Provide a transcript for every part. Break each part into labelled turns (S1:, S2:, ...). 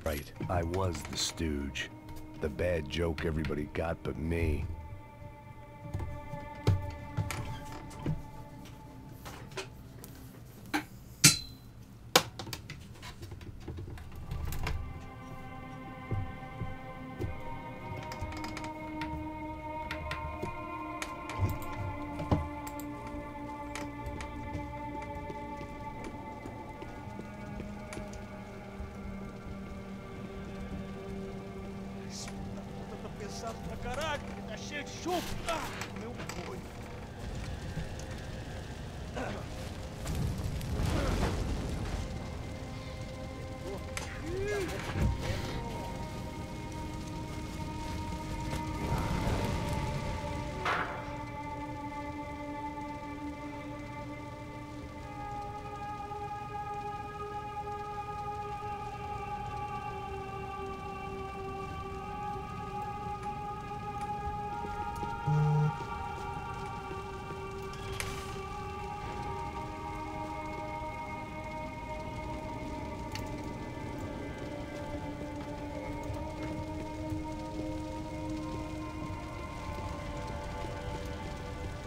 S1: Right, I was the stooge. The bad joke everybody got but me.
S2: Pra caralho, tá cheio de chumbo. Meu boi.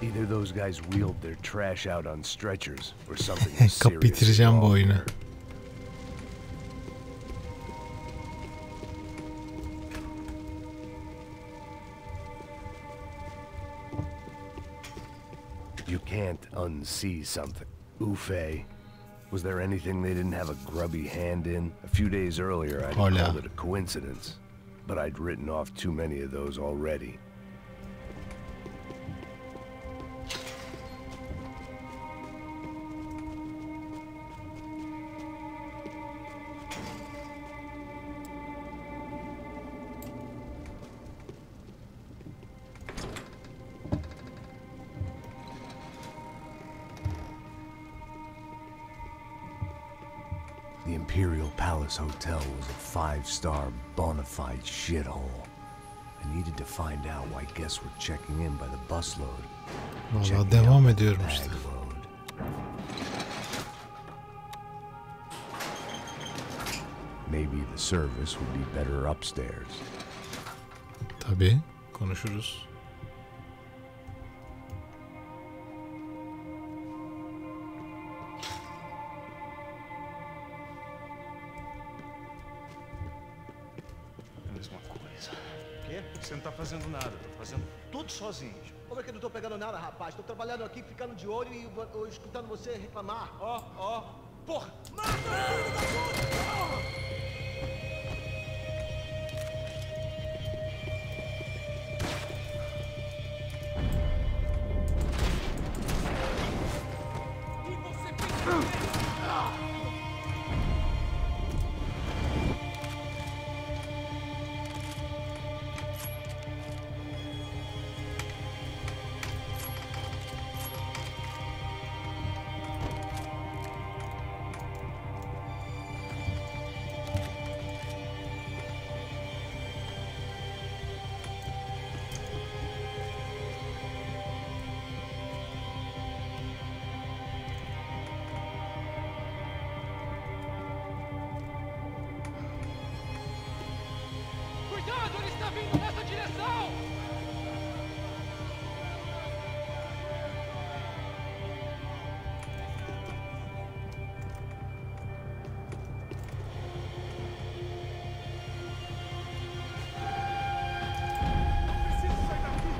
S1: Either those guys wheeled their trash out on stretchers or something was
S3: Kapı
S1: seriously
S3: bitireceğim bu
S1: wrong
S3: oyunu.
S1: here. You can't unsee something. Ufay. Was there anything they didn't have a grubby hand in? A few days earlier, I'd
S3: Hola.
S1: called it a coincidence, but I'd written off too many of those already. The Imperial Palace Hotel was a five-star, bona fide shithole. I needed to find out why guests were checking in by the busload.
S3: Vallahi
S1: Checking
S3: devam
S1: out by the
S3: ediyorum işte.
S1: bagload. Maybe the service would be better upstairs.
S3: Tabii konuşuruz.
S2: Mesma coisa. O quê? Você não tá fazendo nada, tá fazendo tudo sozinho.
S4: Como é que eu não tô pegando nada, rapaz? Tô trabalhando aqui, ficando de olho e escutando você reclamar.
S2: Ó. Porra! Mata ele, da puta! E você pensa... Cuidado, ele está vindo nessa direção! Preciso sair daqui!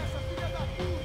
S2: Essa filha da puta!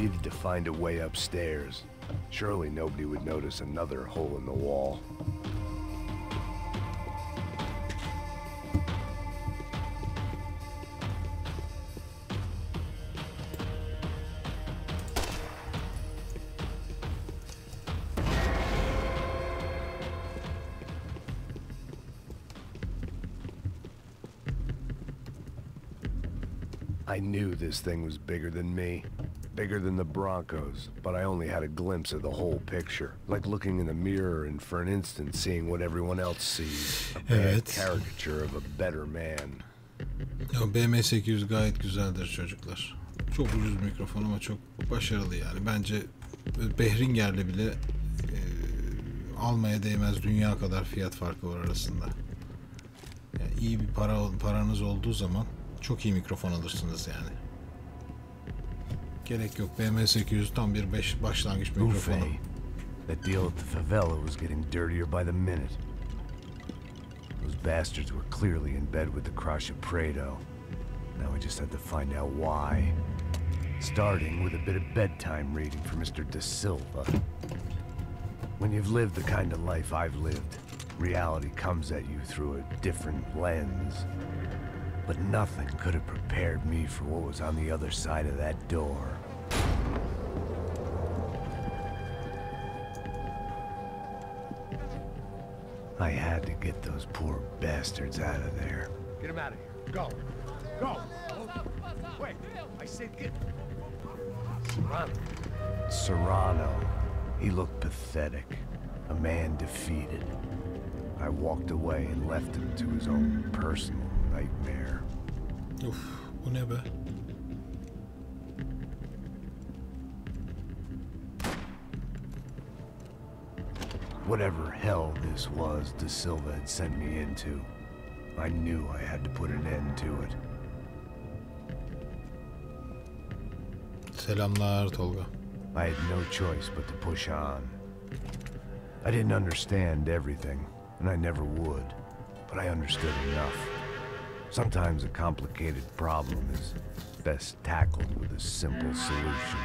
S1: needed to find a way upstairs. Surely nobody would notice another hole in the wall. I knew this thing was bigger than me, bigger than the Broncos, but I only had a glimpse of the whole picture, like looking in the mirror and for an instant seeing what everyone else sees, a bad caricature of a better man.
S3: Ya BM800 gayet güzeldir çocuklar. Çok ucuz mikrofon ama çok başarılı yani. Bence Behringer'le bile almaya değmez, dünya kadar fiyat farkı var arasında. Yani iyi bir paranız olduğu zaman çok iyi mikrofon alırsınız yani. Gerek yok. BM800 tam bir başlangıç mikrofonu.
S1: That deal at the favela was getting dirtier by the minute. Those bastards were clearly in bed with the crush of Prado. Now we just had to find out why. Starting with a bit of bedtime reading for Mr. De Silva. When you've lived the kind of life I've lived, reality comes at you through a different lens. But nothing could have prepared me for what was on the other side of that door. I had to get those poor bastards out of there.
S4: Get him out of here. Go. Go. Wait. I said get...
S1: Serrano. He looked pathetic. A man defeated. I walked away and left him to his own personal nightmare.
S3: Uf, bu ne be?
S1: Whatever hell this was De Silva had sent me into, I knew I had to put an end to it.
S3: Selamlar Tolga.
S1: I had no choice but to push on. I didn't understand everything, and I never would, but I understood enough. Sometimes a complicated problem is best tackled with a simple solution.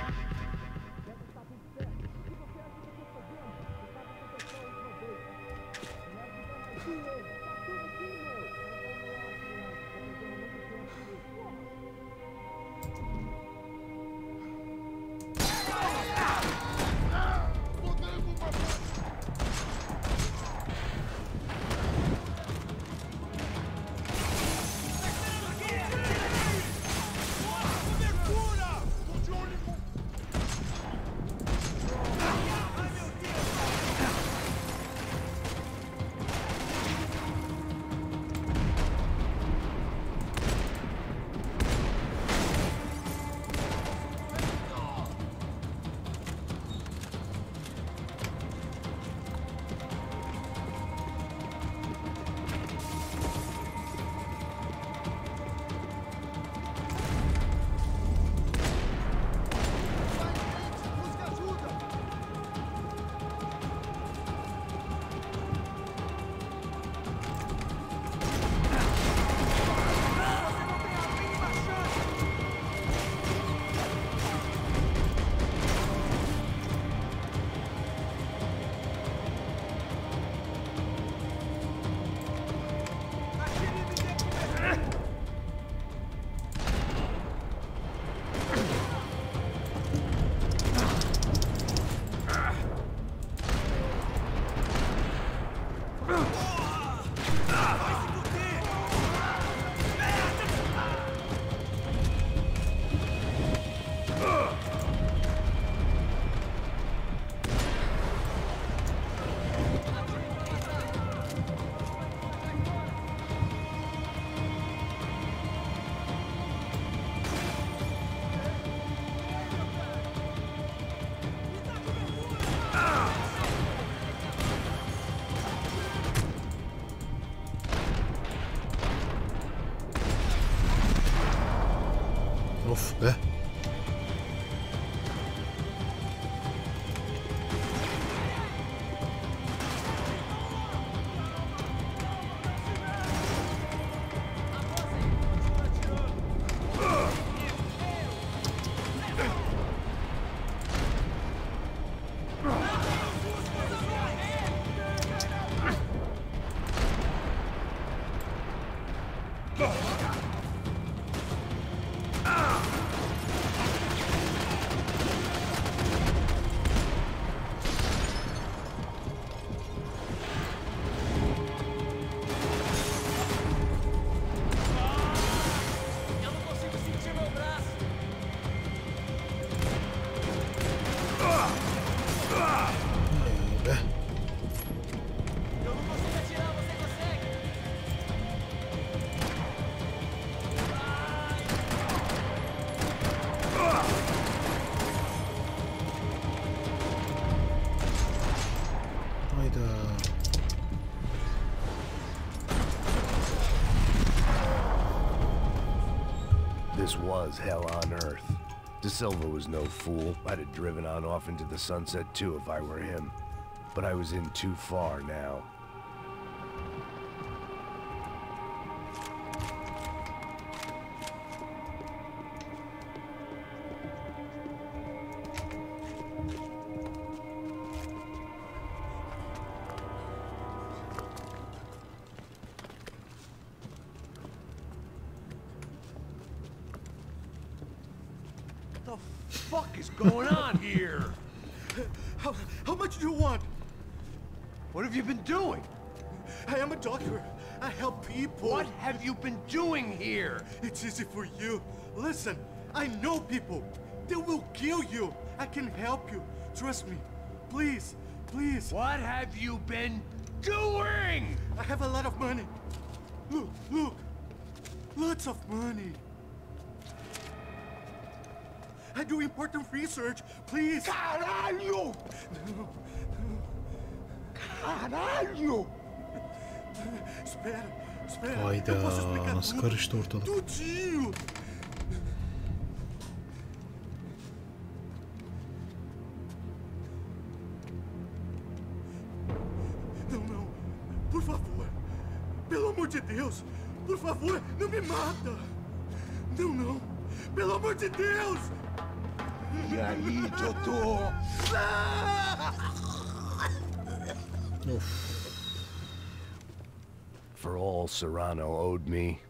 S3: Of be. Hayda.
S1: This was hell on earth. De Silva was no fool. I'd have driven on off into the sunset too if I were him. But I was in too far now.
S2: What the fuck is going on here?
S5: How much do you want?
S2: What have you been doing?
S5: I am a doctor. I help people.
S2: What have you been doing here?
S5: It's easy for you. Listen, I know people. They will kill you. I can help you. Trust me. Please, please.
S2: What have you been doing?
S5: I have a lot of money. Look, look. Lots of money. I do important research. Please.
S2: Caralho!
S5: No.
S2: Caralho!
S5: Espera, espera.
S3: Hayda,
S5: Eu posso explicar
S3: nasıl
S5: tudo.
S3: karıştı ortalık?
S5: Tudinho. Não, não. Por favor. Pelo amor de Deus. Por favor, não me mata. Não, não. Pelo amor de Deus.
S2: E aí, doutor?
S1: For all Serrano owed me,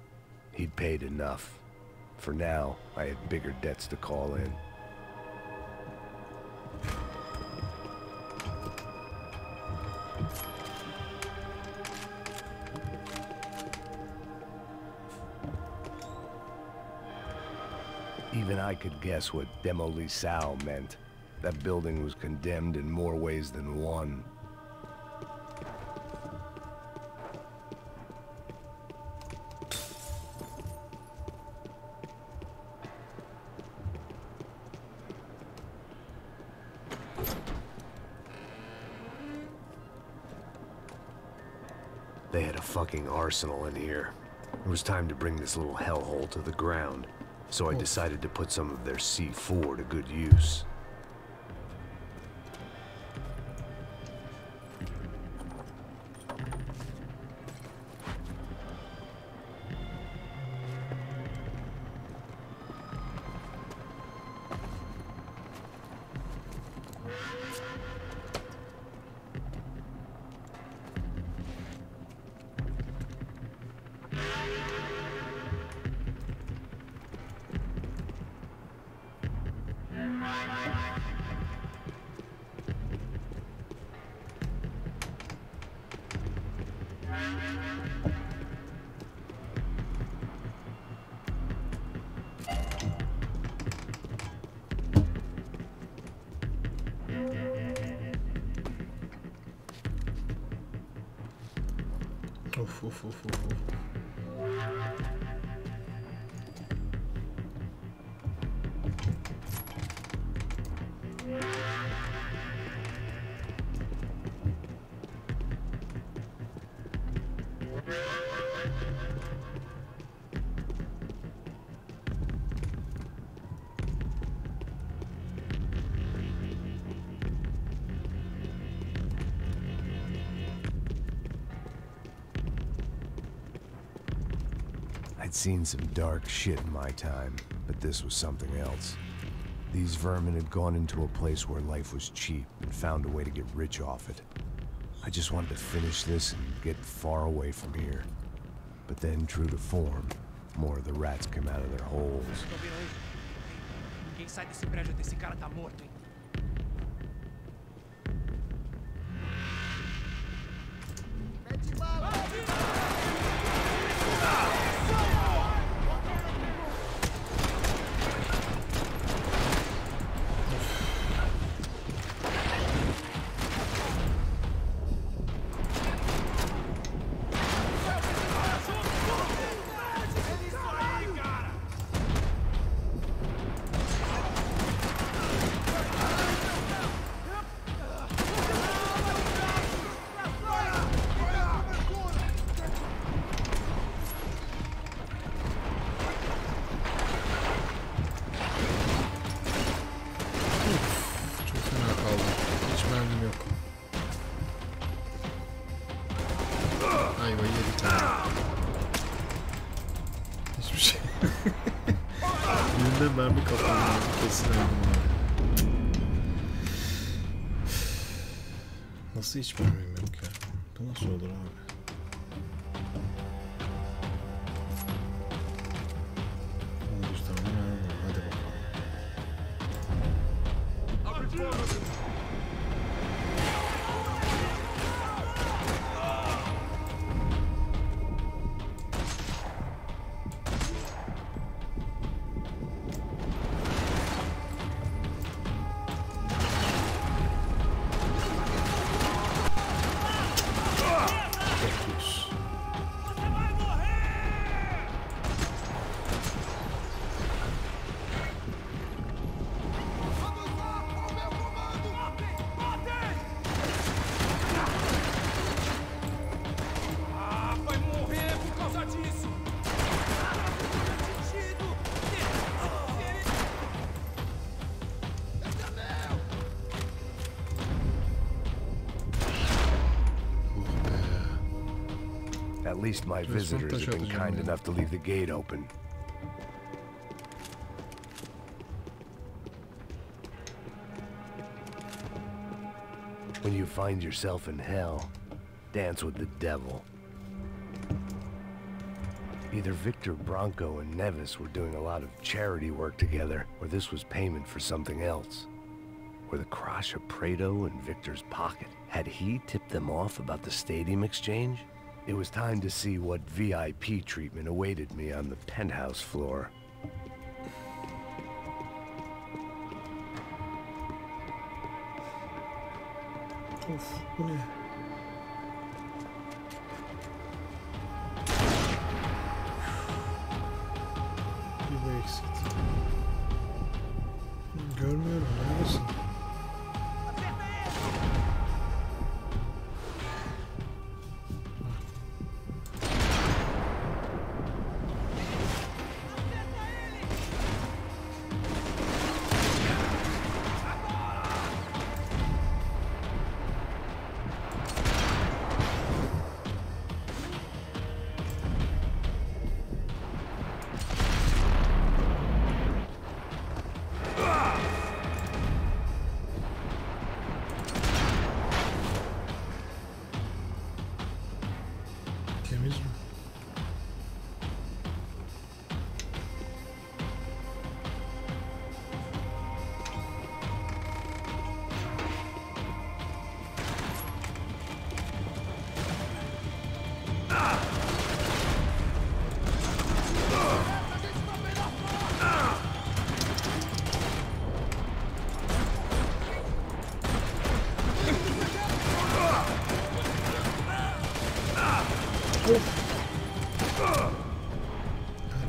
S1: he'd paid enough. For now, I had bigger debts to call in. Even I could guess what Demolisal meant. That building was condemned in more ways than one. They had a fucking arsenal in here. It was time to bring this little hellhole to the ground. So I decided to put some of their C4 to good use.
S3: Of.
S1: I'd seen some dark shit in my time, but this was something else. These vermin had gone into a place where life was cheap and found a way to get rich off it. I just wanted to finish this and get far away from here. But then, true to form, more of the rats came out of their holes.
S2: Estão vendo aí? Ninguém sai desse prédio até esse cara tá morto, hein?
S3: Ayva yedik abi. Hiçbir şey. Yüzünden mermi kapanıyor. Kesin öldüm abi. Nasıl hiç mermim yok ya? Bu nasıl olur abi? Hadi bakalım.
S1: At least my visitors have been kind enough to leave the gate open. When you find yourself in hell, dance with the devil. Either Victor Bronco and Nevis were doing a lot of charity work together, or this was payment for something else. Were the Crash of Prado in Victor's pocket? Had he tipped them off about the stadium exchange? It was time to see what VIP treatment awaited me on the penthouse floor.
S3: Of, bu ne? Bir bu eksikti. Görmüyorum, neredesin? Temiz mi?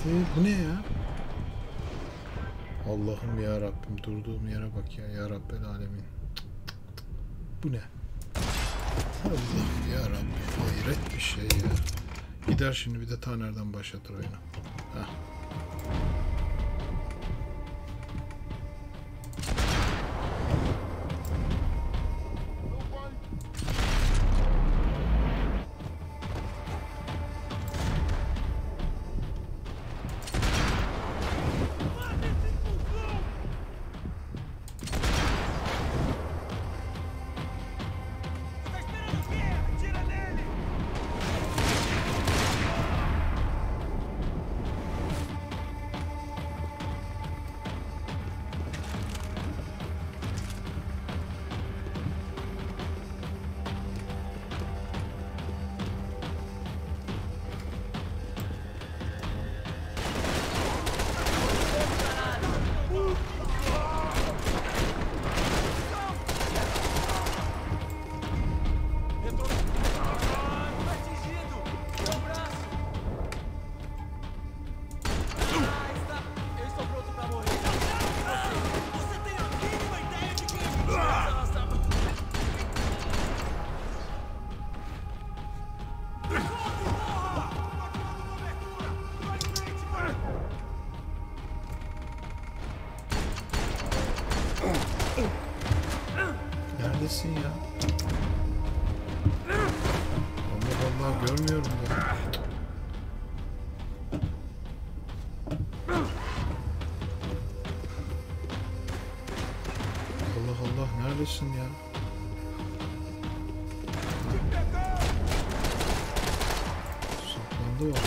S3: Hadi bu ne ya? Allah'ım ya Rabbim, durduğum yere bak ya, ya Rabbel alemin. Bu ne? Allah'ım ya Rabbim, hayret bir şey ya. Gider şimdi bir de ta nereden başlatır oyunu. Heh. Allah görmüyorum ya. Allah Allah neredesin ya? Saklandı var.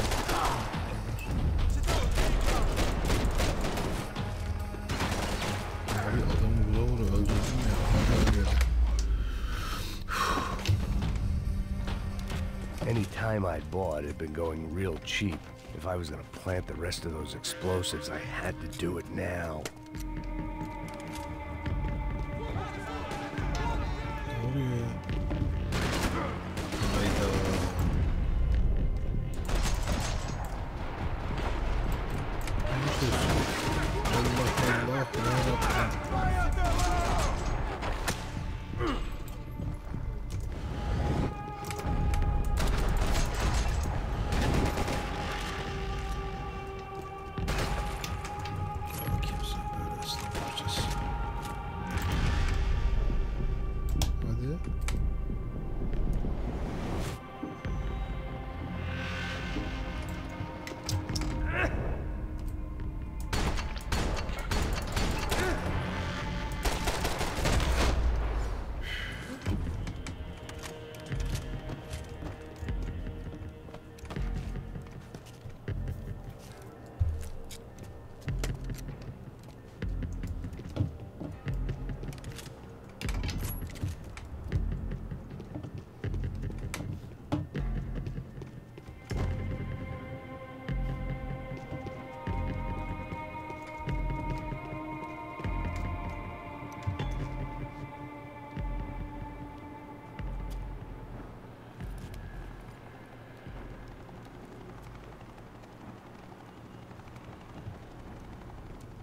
S3: Abi adamı vura vura öldürdüm ya. Hala ölüyor.
S1: Any time I'd bought had been going real cheap. If I was gonna plant the rest of those explosives, I had to do it now.
S3: Ne oluyor ya? Hayda. Allah Allah yarabbim. Bakayım sen böyle ıslatacağız. Hadi.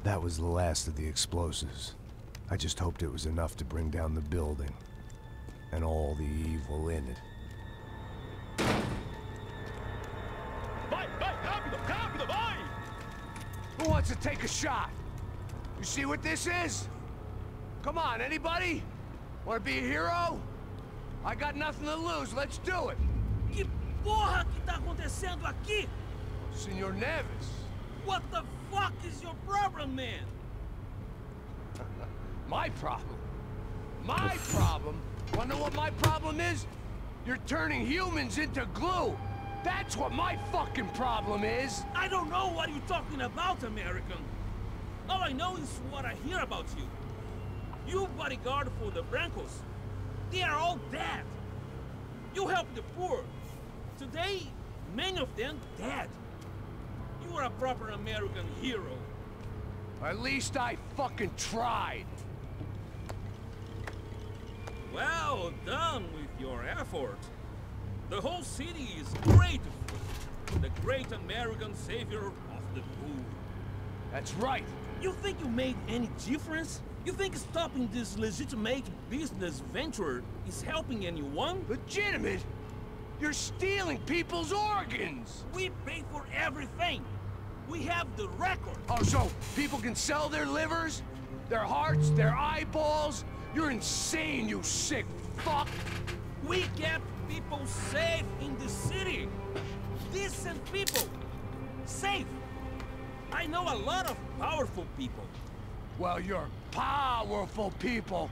S1: That was the last of the explosives. I just hoped it was enough to bring down the building. And all the evil in it.
S2: Vai, vai, rápido, rápido, vai!
S1: Who wants to take a shot? You see what this is? Come on, anybody? Want to be a hero? I got nothing to lose, let's do it!
S2: Que porra que tá acontecendo aqui?
S1: Senor Neves.
S2: What the fuck is your problem, man?
S1: My problem? My problem? Wanna know what my problem is? You're turning humans into glue! That's what my fucking problem is!
S2: I don't know what you're talking about, American. All I know is what I hear about you. You bodyguard for the Brancos. They are all dead. You help the poor. Today, many of them dead. You are a proper American hero.
S1: At least I fucking tried.
S2: Well done with your effort. The whole city is grateful to the great American savior of the poor.
S1: That's right.
S2: You think you made any difference? You think stopping this legitimate business venture is helping anyone?
S1: Legitimate? You're stealing people's organs!
S2: We pay for everything. We have the record.
S1: Oh, so people can sell their livers? Their hearts? Their eyeballs? You're insane, you sick fuck!
S2: We kept people safe in the city. Decent people. Safe. I know a lot of powerful people.
S1: Well, your powerful people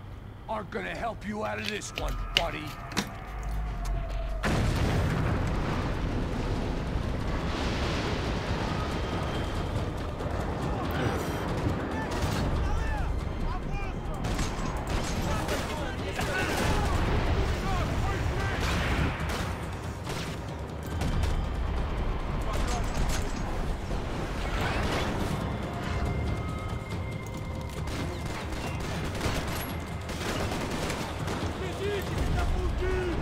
S1: aren't gonna help you out of this one, buddy.
S2: Desiste, tá fudido!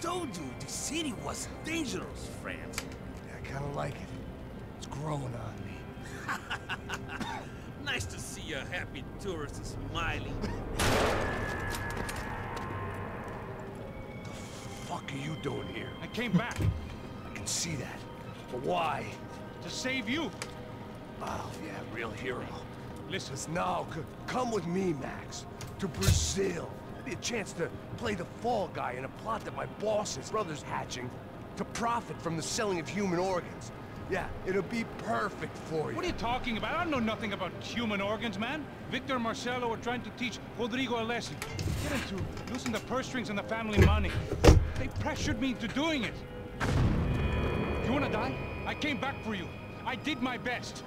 S2: told you the city was dangerous, friend.
S1: I kind of like it. It's growing on me.
S2: Nice to see a happy tourist smiling.
S1: The fuck are you doing here?
S6: I came back
S1: I can see that. But why?
S6: to save you.
S1: Oh, yeah, real hero.
S6: Listen,
S1: No, come with me, Max. To Brazil. Be a chance to play the fall guy in a plot that my boss's brother's hatching to profit from the selling of human organs. Yeah, it'll be perfect for you.
S6: what are you talking about? I know nothing about human organs, man. Victor and Marcelo were trying to teach Rodrigo a lesson. Get into losing the purse strings and the family money. They pressured me into doing it. You wanna die? I came back for you. I did my best.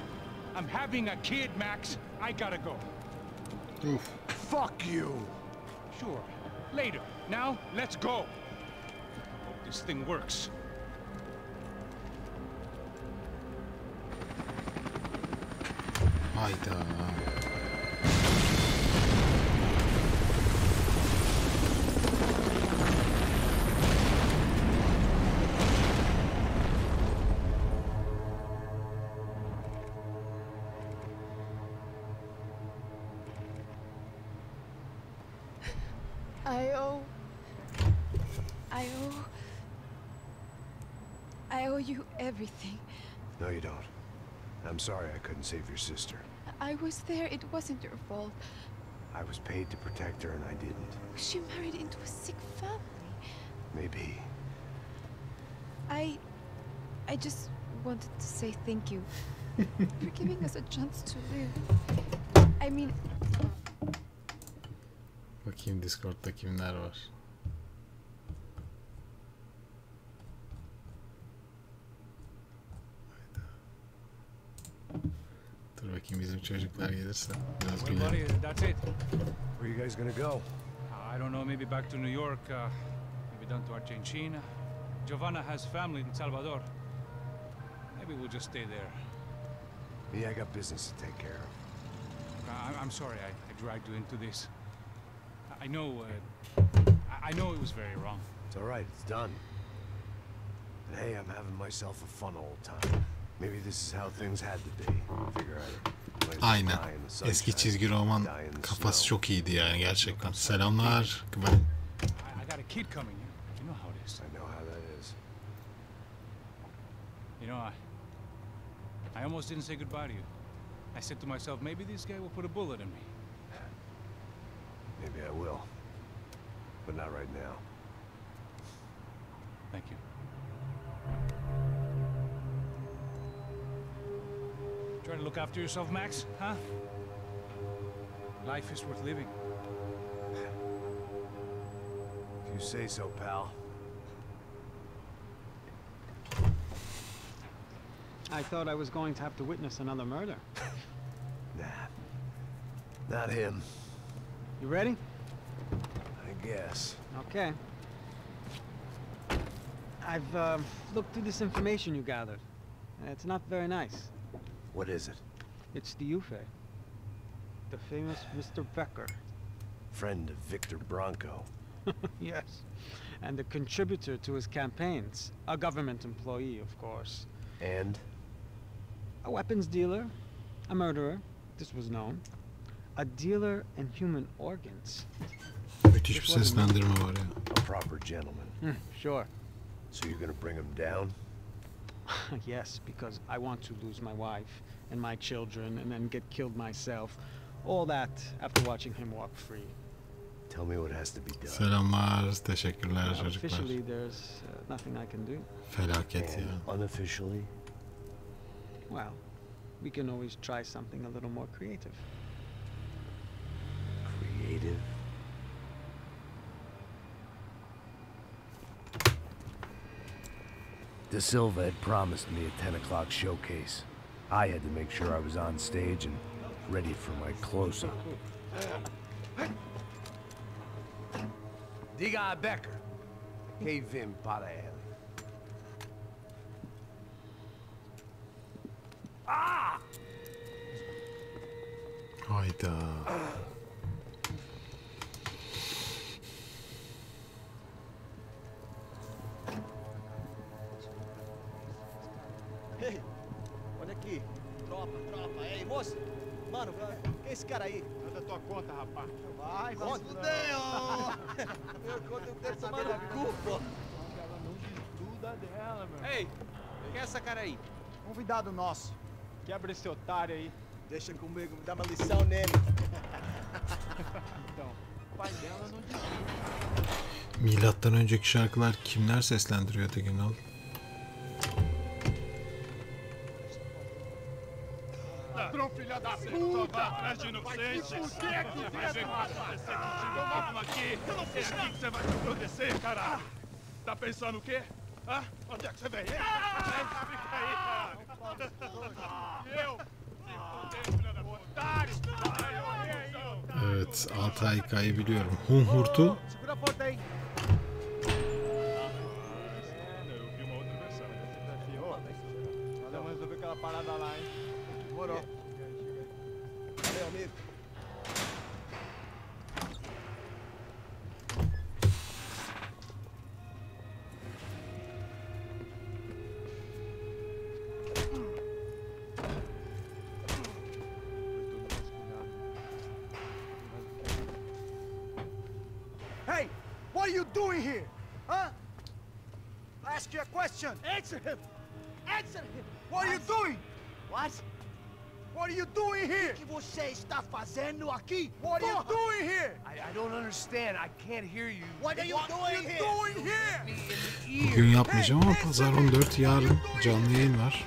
S6: I'm having a kid, Max. I gotta go.
S3: Uf.
S1: Fuck you!
S6: Sure. Later. Now, let's go. Hope this thing works.
S3: Hayda.
S7: I owe you everything.
S1: No, you don't. I'm sorry I couldn't save your sister.
S7: I was there. It wasn't your fault.
S1: I was paid to protect her and I didn't.
S7: She married into a sick family.
S1: Maybe.
S7: I just wanted to say thank you for giving us a chance to live. I mean,
S3: Bakayım Discord'da kimler var. Dur bakayım bizim çocuklar gelirse biraz
S6: Well,
S3: gülelim.
S6: buddy, that's it.
S1: Where you guys gonna go?
S6: I don't know, maybe back to New York, maybe down to Argentina. Giovanna has family in Salvador. Maybe we'll just stay there.
S1: Me, I got business to take care of.
S6: I'm sorry I dragged you into this. I know, I know it was very wrong.
S1: It's all right, it's done. But hey, I'm having myself a fun old time. Maybe this is how things had to be. Figure out.
S3: Aynen. Eski çizgi roman kafası çok iyiydi yani gerçekten. Selamlar.
S6: I got a kid coming, you know how it is.
S1: I know how that is.
S6: You know, I almost didn't say goodbye to you. I said to myself, maybe this guy will put a bullet in me.
S1: Maybe I will. But not right now.
S6: Thank you. Try to look after yourself, Max, huh? Life is worth living.
S1: If you say so, pal.
S8: I thought I was going to have to witness another murder.
S1: Nah. Not him.
S8: You ready?
S1: I guess.
S8: Okay. I've looked through this information you gathered. It's not very nice.
S1: What is it?
S8: It's the Ufe. The famous Mr. Becker.
S1: Friend of Victor Bronco.
S8: Yes. And a contributor to his campaigns. A government employee, of course.
S1: And?
S8: A weapons dealer. A murderer. This was known. A dealer in human organs.
S3: Müthiş bir seslendirme var ya.
S1: A proper gentleman.
S8: Sure.
S1: So you're gonna bring him down?
S8: Yes, because I want to lose my wife and my children and then get killed myself. All that after watching him walk free.
S1: Tell me what has to be done.
S3: Selamlar, teşekkürler çocuklar.
S8: Officially, there's nothing I can do.
S3: Felaket ya.
S1: And unofficially?
S8: Well, we can always try something a little more creative.
S1: Creative? De Silva had promised me a 10 o'clock showcase. I had to make sure I was on stage and ready for my close-up. Diga a Becker. Que vim para ele. Ah!
S3: Hayda.
S4: Ei, olha aqui. Tropa, tropa. Ei, moço. Mano, quem é esse cara aí?
S5: Manda tua conta, rapaz.
S4: Vai se fuder, ó. Meu conta, eu quero tomar no cu, pô.
S5: Ela não desgruda dela, meu.
S9: Ei, quem é essa cara aí?
S5: Convidado nosso. Quebra esse otário aí.
S4: Deixa comigo, me dá uma lição nele.
S5: Então, o pai dela não desgruda.
S3: Milattan önceki şarkılar kimler seslendiriyordu Günal?
S5: Ladrão, filha da puta! Vai atrás de inocentes! O que é que vai ver acontecer contigo? Vamos aqui! Eu não fiz nada! Você vai te proteger, caralho! Tá pensando o quê? Hã? Onde é que você vem? Fica aí, cara! Eu? Filha da puta! Otário!
S3: Evet, Altayka'yı biliyorum. Hunhurtu.
S4: Segura a porta aí.
S5: Eu vi uma outra versão. Vamos resolver aquela parada lá, hein?
S4: Demorou. Valeu, amigo.
S5: Hey! What are you doing here? Huh? I ask you a question.
S4: Answer him! Answer him!
S5: What are you doing?
S4: What?
S5: What are you doing here?
S4: O que você está fazendo aqui?
S5: What are you doing here?
S1: I don't understand. I can't hear you.
S4: What are you doing here?
S5: Doing here?
S1: Me in the ear.
S3: Bugün yapmayacağım ama Pazar 14 yarın canlı yayın var.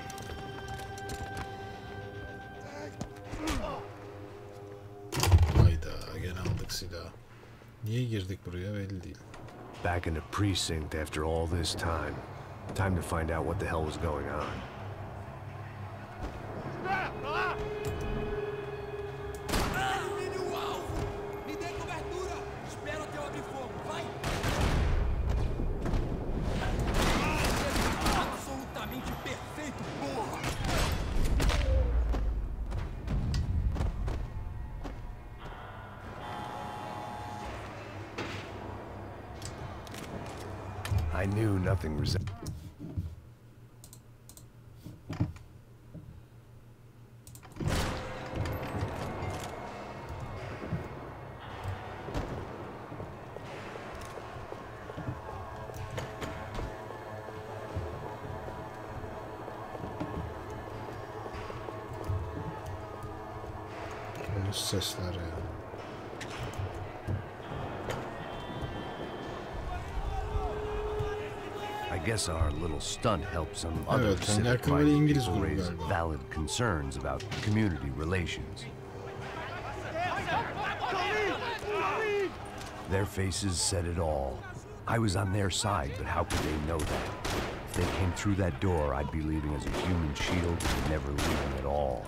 S3: Hayda, gene aldık silahı. Niye girdik buraya belli değil.
S1: Back in the precinct after all this time. Time to find out what the hell was going on.
S2: Me dê cobertura! Espero até eu abrir fogo, vai! Absolutamente perfeito, porra!
S1: I knew nothing was...
S3: Nasıl sesler ya.
S1: I guess our little stunt helped some other
S3: Evet,
S1: civic
S3: yakın böyle
S1: minded
S3: İngiliz
S1: people
S3: grubu
S1: raise
S3: galiba.
S1: valid concerns about community relations. Their faces said it all. I was on their side, but how could they know that? If they came through that door, I'd be leaving as a human shield and never leaving at all.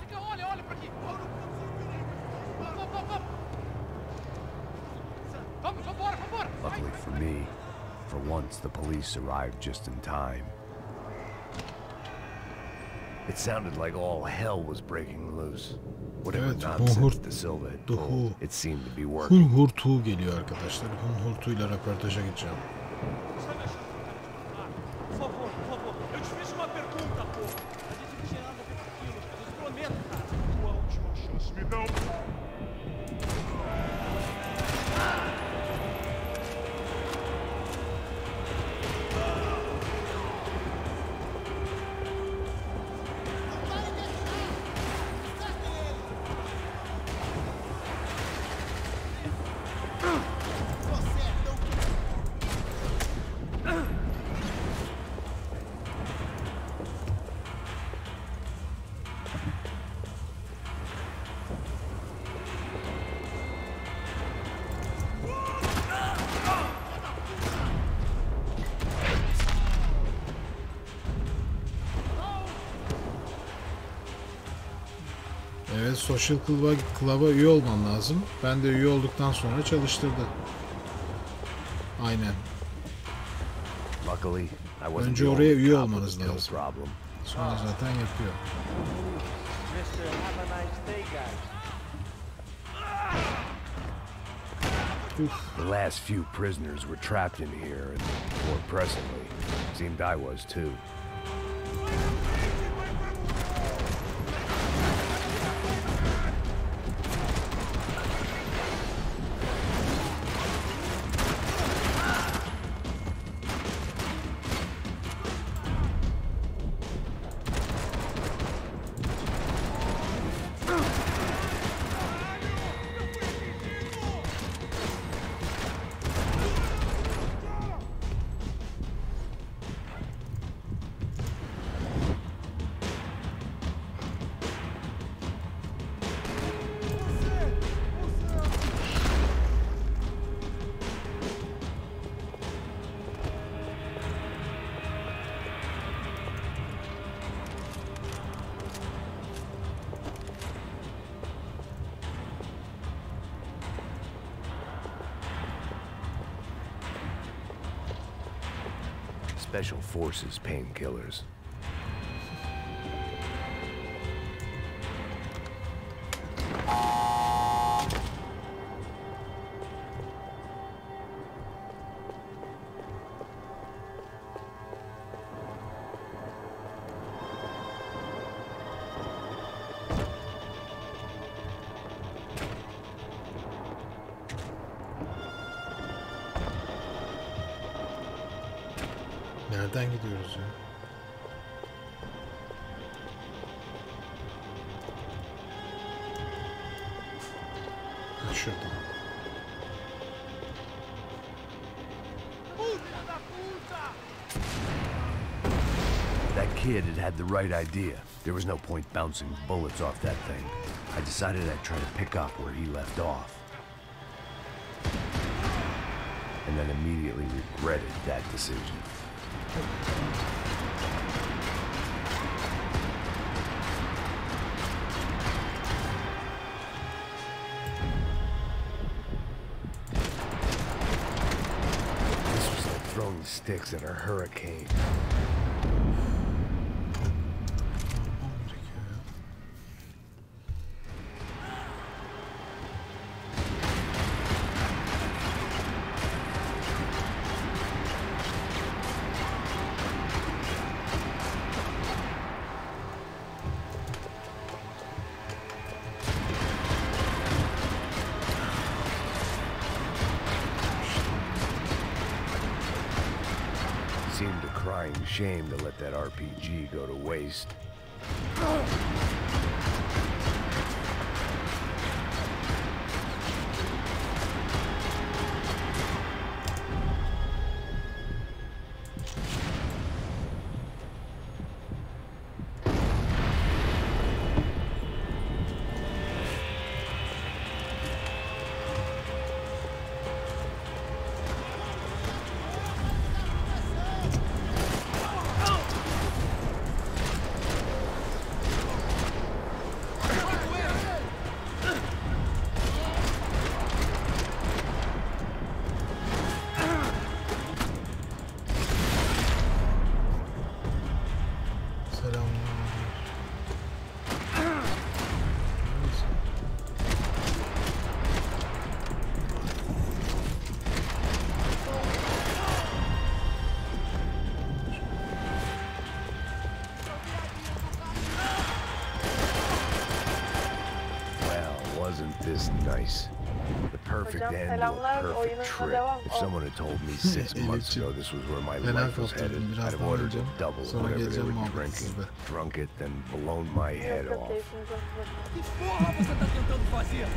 S1: Luckily for me, for once the police arrived just in time. It sounded like all hell was breaking loose. Whatever nonsense De Silva had pulled, it seemed to be working.
S3: Hunhurtu geliyor arkadaşlar. Hunhurtu'yla röportaja gideceğim. Evet, Social Club'a üye olman lazım. Ben de üye olduktan sonra çalıştırdı. Aynen. Önce oraya üye olmanız lazım. Sonra zaten yapıyor.
S1: The last few prisoners were trapped in here, and more pressingly, it seemed I was too. Special Forces painkillers.
S3: Nereden gidiyoruz ya? Şuradan.
S1: That kid had the right idea. There was no point bouncing bullets off that thing. I decided I'd try to pick up where he left off. And then immediately regretted that decision. This was like throwing sticks at a hurricane. Seemed a crying shame to let that RPG go to waste. was nice. The perfect
S10: Hocam,
S1: end to a
S10: selamlar.
S1: perfect
S10: Oyununa
S1: trip.
S10: devam.
S1: If someone had told me 6 months ago this was where my life was headed, I'd have ordered a double of whatever they were drinking, drunk it, then blown my head
S10: Yok,
S1: off.
S10: keyfiniz olsun.
S2: Que porra você tá tentando fazer?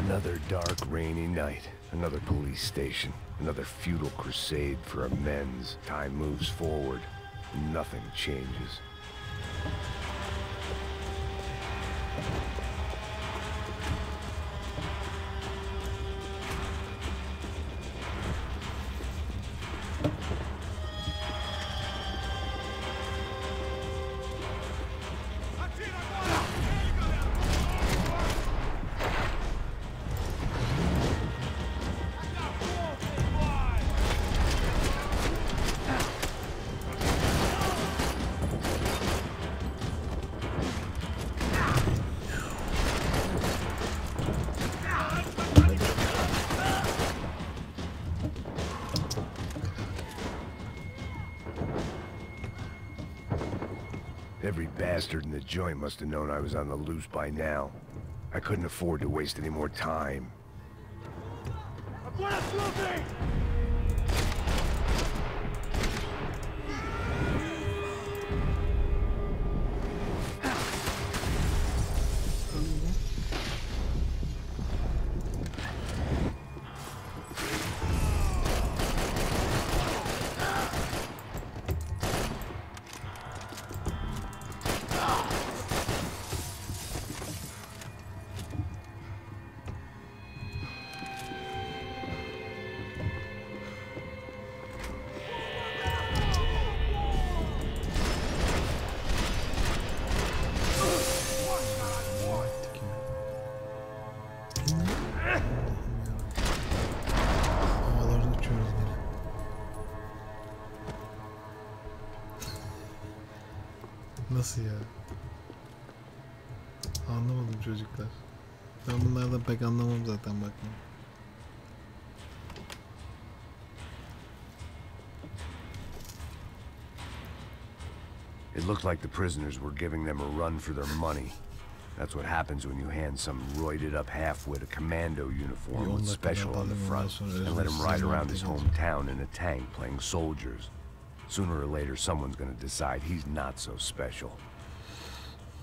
S1: Another dark, rainy night. Another police station. Another futile crusade for amends. Time moves forward. Nothing changes. Every bastard in the joint must have known I was on the loose by now. I couldn't afford to waste any more time.
S3: Havalarda uçuyoruz yine. Nasıl ya? Anlamadım çocuklar. Ben bunlardan pek anlamam zaten bakma.
S1: It looked like the prisoners were giving them a run for their money. That's what happens when you hand some roided-up half-wit a commando uniform with special on the front and let him ride around his hometown in a tank playing soldiers. Sooner or later, someone's gonna decide he's not so special.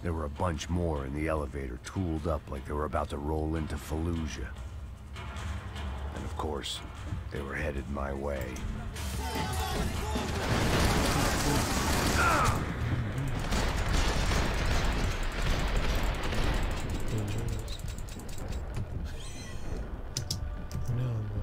S1: There were a bunch more in the elevator, tooled up like they were about to roll into Fallujah. And of course, they were headed my way.
S3: Bu ne abi böyle?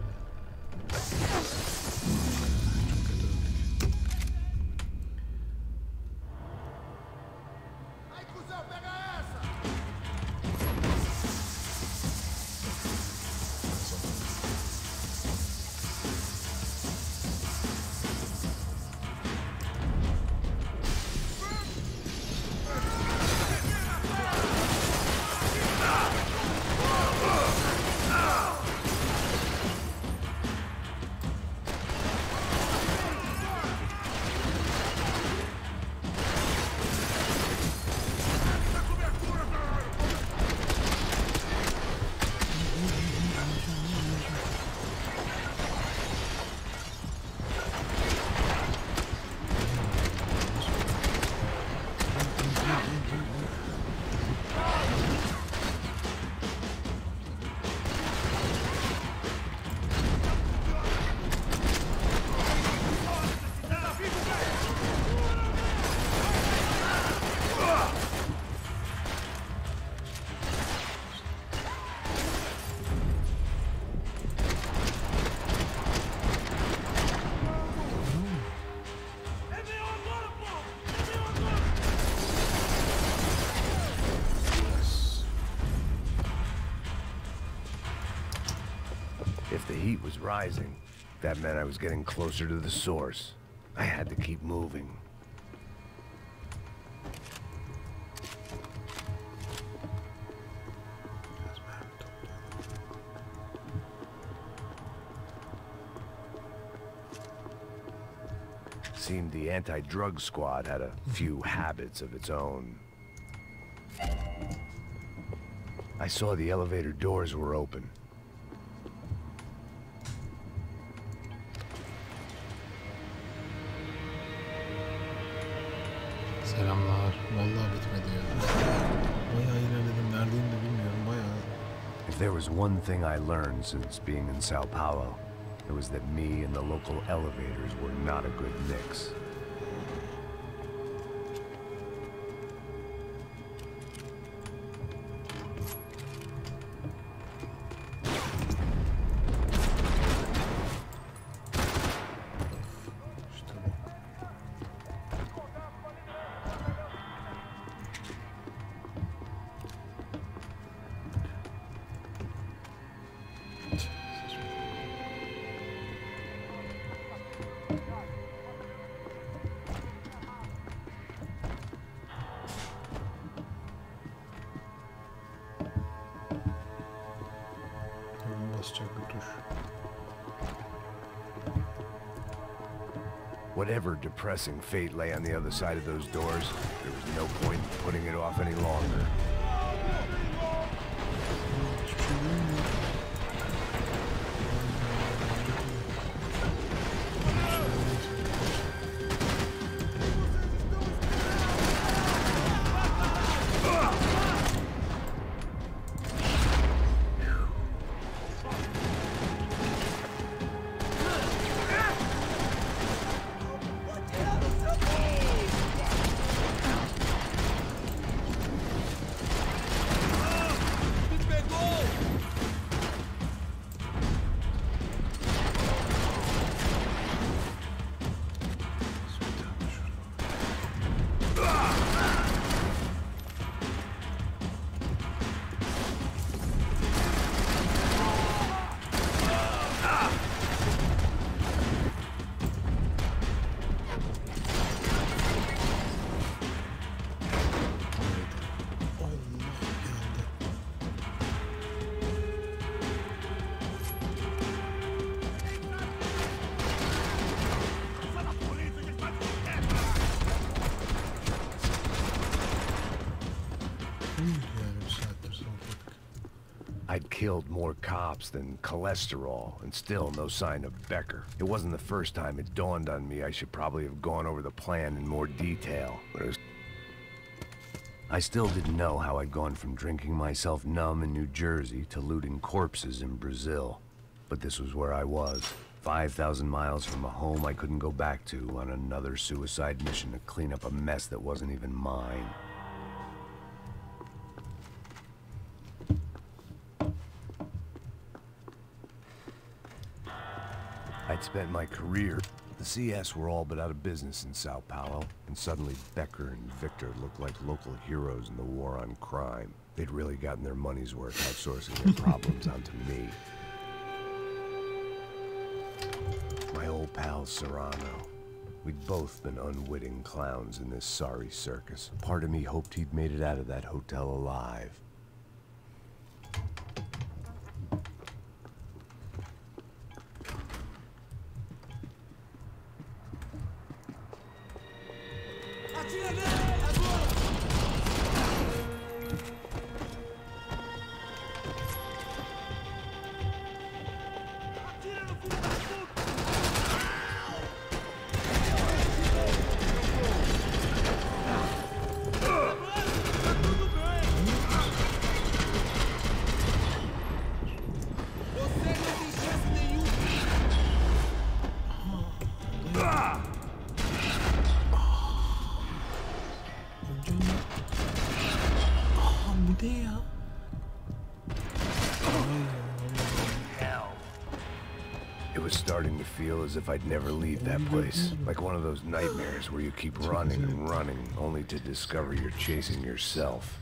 S1: If the heat was rising, that meant I was getting closer to the source. I had to keep moving. seemed the anti-drug squad had a few habits of its own. I saw the elevator doors were open.
S3: Selamlar. Vallahi bitmedi ya. Bayağı ilerledim. Neredeyim de bilmiyorum. Bayağı.
S1: If there was one thing I learned since being in Sao Paulo, it was that me and the local elevators were not a good mix. Whatever depressing fate lay on the other side of those doors, there was no point in putting it off any longer. I'd killed more cops than cholesterol, and still no sign of Becker. It wasn't the first time it dawned on me I should probably have gone over the plan in more detail. I still didn't know how I'd gone from drinking myself numb in New Jersey to looting corpses in Brazil. But this was where I was, 5,000 miles from a home I couldn't go back to on another suicide mission to clean up a mess that wasn't even mine. I'd spent my career. The CS were all but out of business in Sao Paulo, and suddenly Becker and Victor looked like local heroes in the war on crime. They'd really gotten their money's worth outsourcing their problems onto me. My old pal Serrano. We'd both been unwitting clowns in this sorry circus. Part of me hoped he'd made it out of that hotel alive. It was starting to feel as if I'd never leave that place. Like one of those nightmares where you keep running and running, only to discover you're chasing yourself.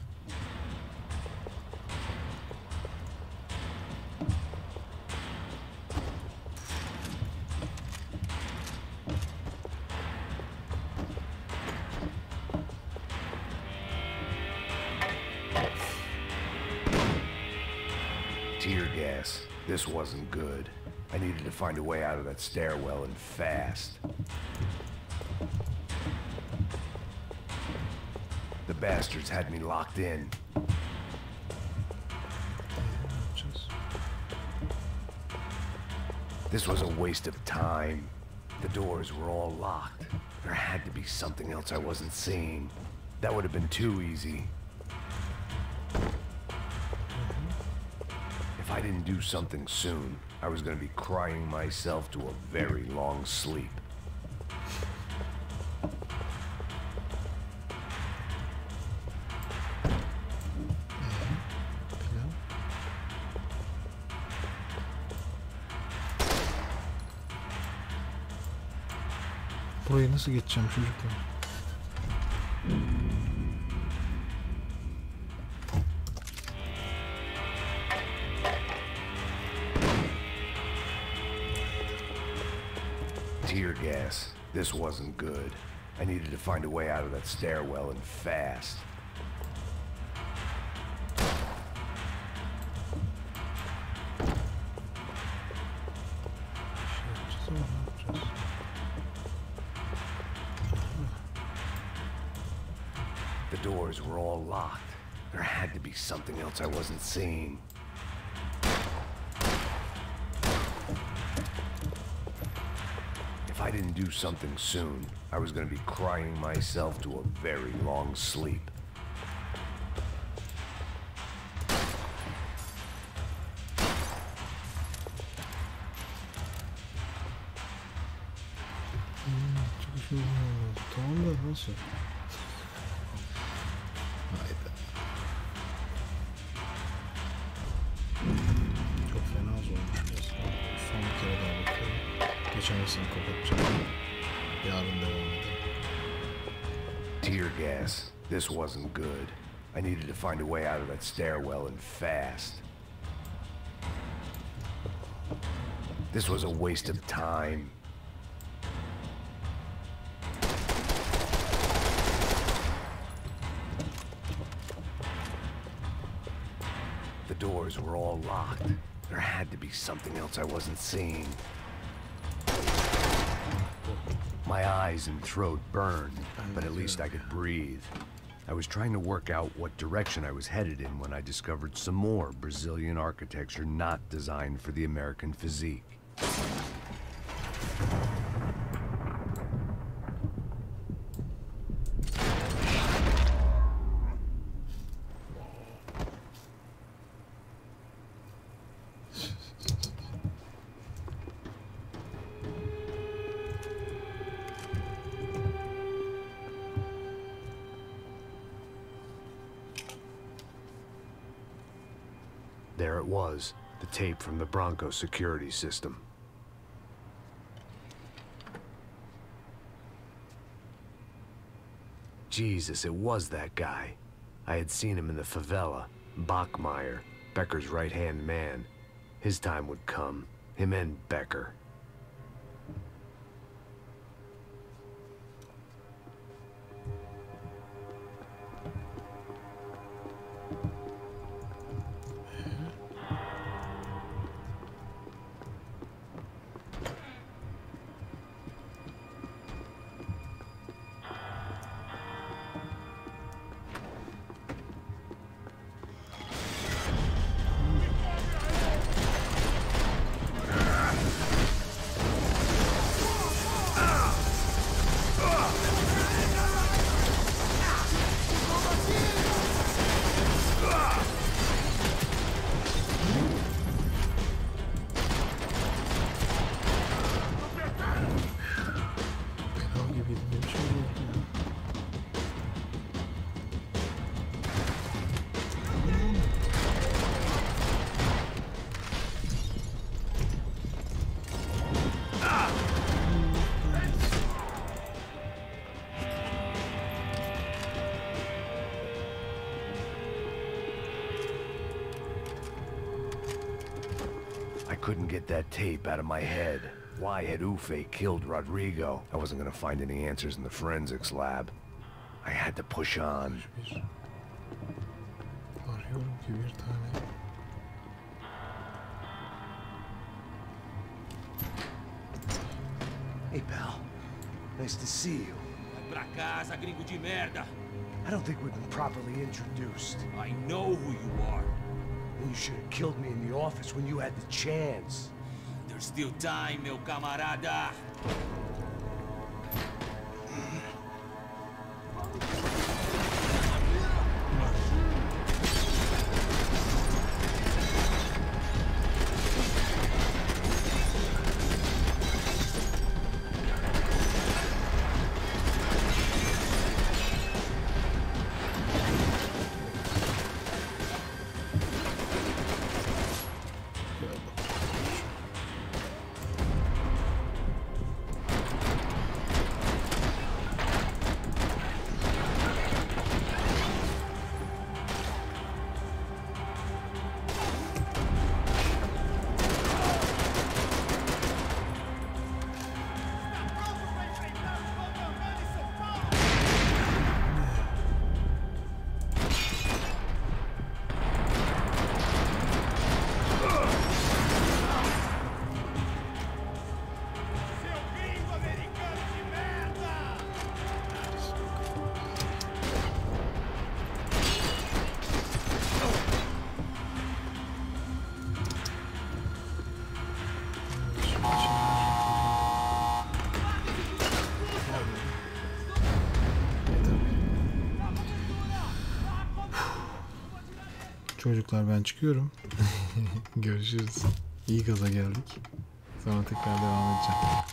S1: Tear gas. This wasn't good. I needed to find a way out of that stairwell, and fast. The bastards had me locked in. This was a waste of time. The doors were all locked. There had to be something else I wasn't seeing. That would have been too easy. If I didn't do something soon, I was going to be crying myself to a very long sleep.
S3: Burayı nasıl geçeceğim çocuklar?
S1: Tear gas. This wasn't good. I needed to find a way out of that stairwell and fast. The doors were all locked. There had to be something else I wasn't seeing. If I didn't do something soon, I was going to be crying myself to a very long sleep.
S3: Tamam da nasıl? Hayda. Çok fena zormuş burası. Son bir kere daha bakıyorum. Geçenesini kapatacağım. Yarın devam edelim.
S1: Tear gas. This wasn't good. I needed to find a way out of that stairwell and fast. This was a waste of time. The doors were all locked. There had to be something else I wasn't seeing. My eyes and throat burned, but at least I could breathe. I was trying to work out what direction I was headed in when I discovered some more Brazilian architecture not designed for the American physique. There it was, the tape from the Bronco security system. Jesus, it was that guy. I had seen him in the favela. Bachmeyer, Becker's right-hand man. His time would come. Him and Becker. I couldn't get that tape out of my head. Why had Ufe killed Rodrigo? I wasn't gonna find any answers in the forensics lab. I had to push on.
S3: Arıyorum ki bir tane.
S10: Hey, pal. Nice to see you.
S2: Vai pra casa, gringo de merda.
S1: I don't think we've been properly introduced.
S2: I know who you are.
S1: And you should have killed me in the office when you had the chance.
S2: There's still time, meu camarada.
S3: Çocuklar ben çıkıyorum. Görüşürüz. İyi gaza geldik. Sonra tekrar devam edeceğim.